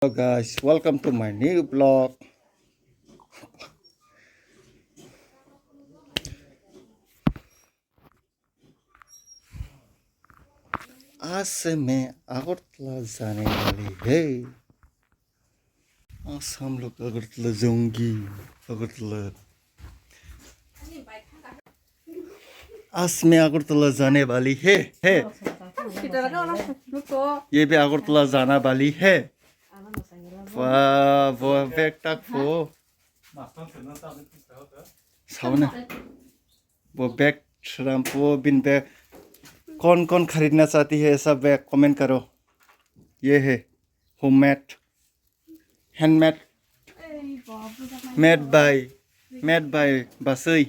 Hello guys, welcome to my new vlog. आज से मैं अगरतला जाने वाली है। आज हम लोग अगरतला जाऊंगी। अगरतला आज मैं अगरतला जाने वाली है। ये भी अगरतला जाना वाली है। वाह वो बैग तक वो साउना वो बैग शैम्पू बिन बैग कौन कौन खरीदना चाहती है सब बैग कमेंट करो। ये है होममेड हैंडमेड मेड बाय बासुई।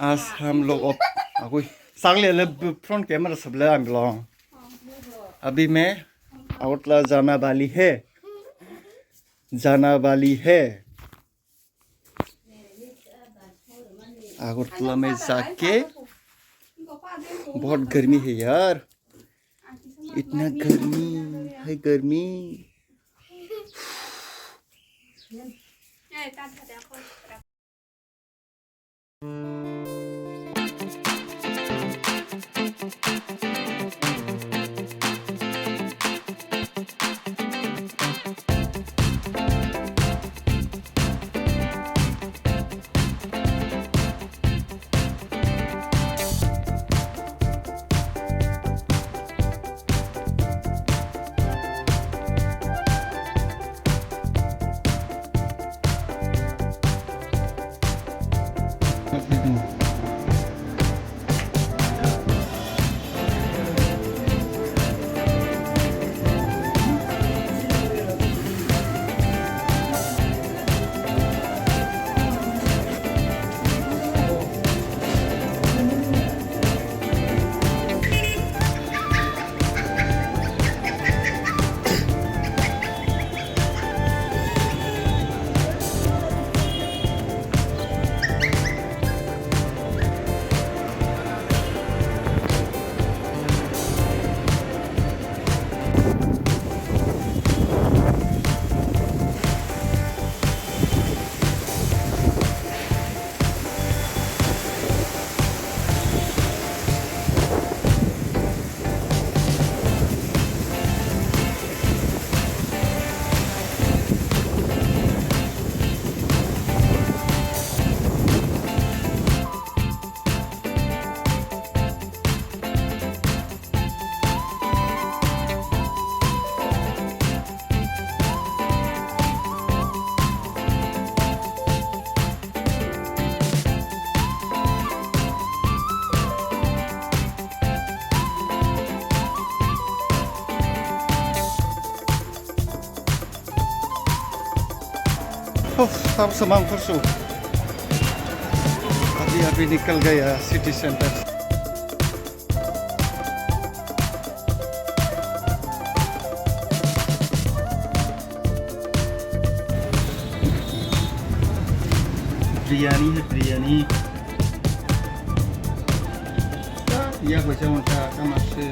आज हम लोग सागले फ्रंट कैमरा सब ले हम लोग अभी मैं अगरतला जाना वाली है। अगरतला में जाके बहुत गर्मी है यार, इतना गर्मी। सब सामान फंसू अभी निकल गया सिटी सेंटर। बिरयानी या बच्चा उनका कमाशे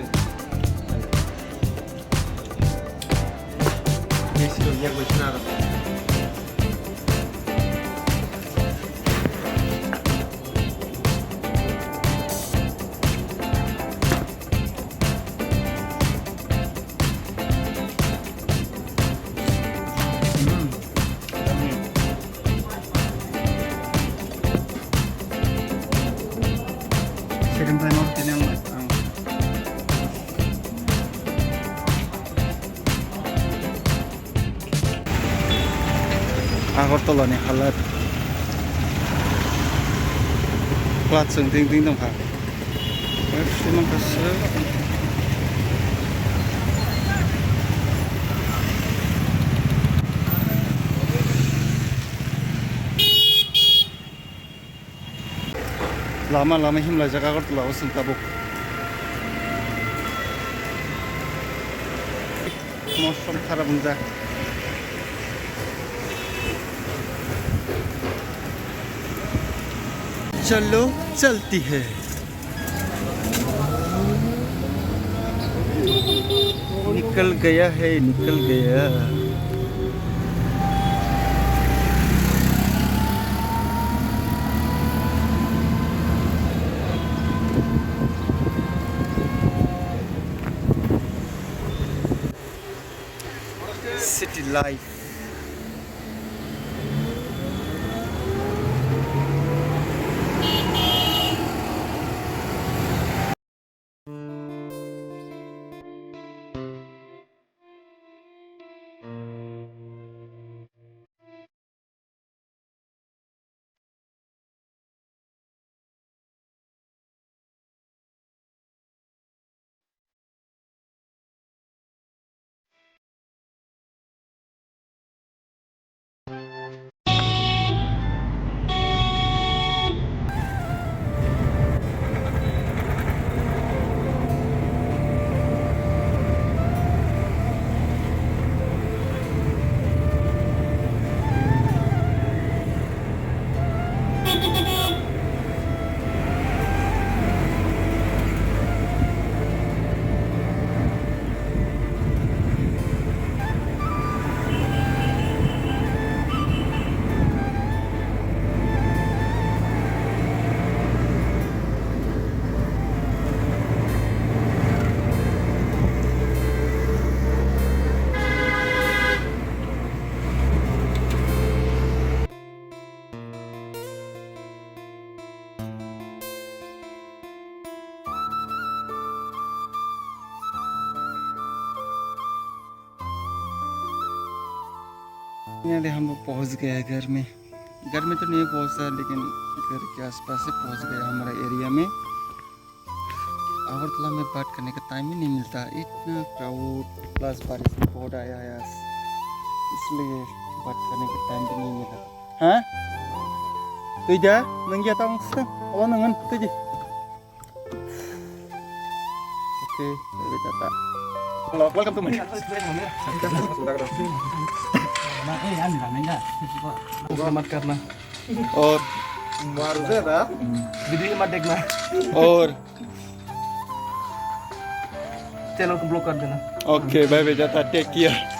ये या बच्चा Agartala ni halat plat sengting ting dong ha. Terima kasih. Lama himla jaga Agartala usun tabuk. मौसम खराब हुन्छ। चलो चलती है। निकल गया है, निकल गया। City life. यहाँ हम लोग पहुँच गए हैं घर में। घर में तो नहीं पहुँचा, लेकिन घर के आसपास से पहुँच गए हमारा एरिया में। अगरतला में बात करने का टाइम ही नहीं मिलता, इतना क्राउड प्लस बारिश भी बहुत आया है, इसलिए बात करने का टाइम भी नहीं मिला। हाँ तुझ जा नंगे आता हूँ ओ नंगन तुझे। ओके बेटा वेलकम टू माय मत करना और वीडियो मत देखना और चैनल को ब्लॉक कर देना। ओके बाय बाय, जाता टेक केयर।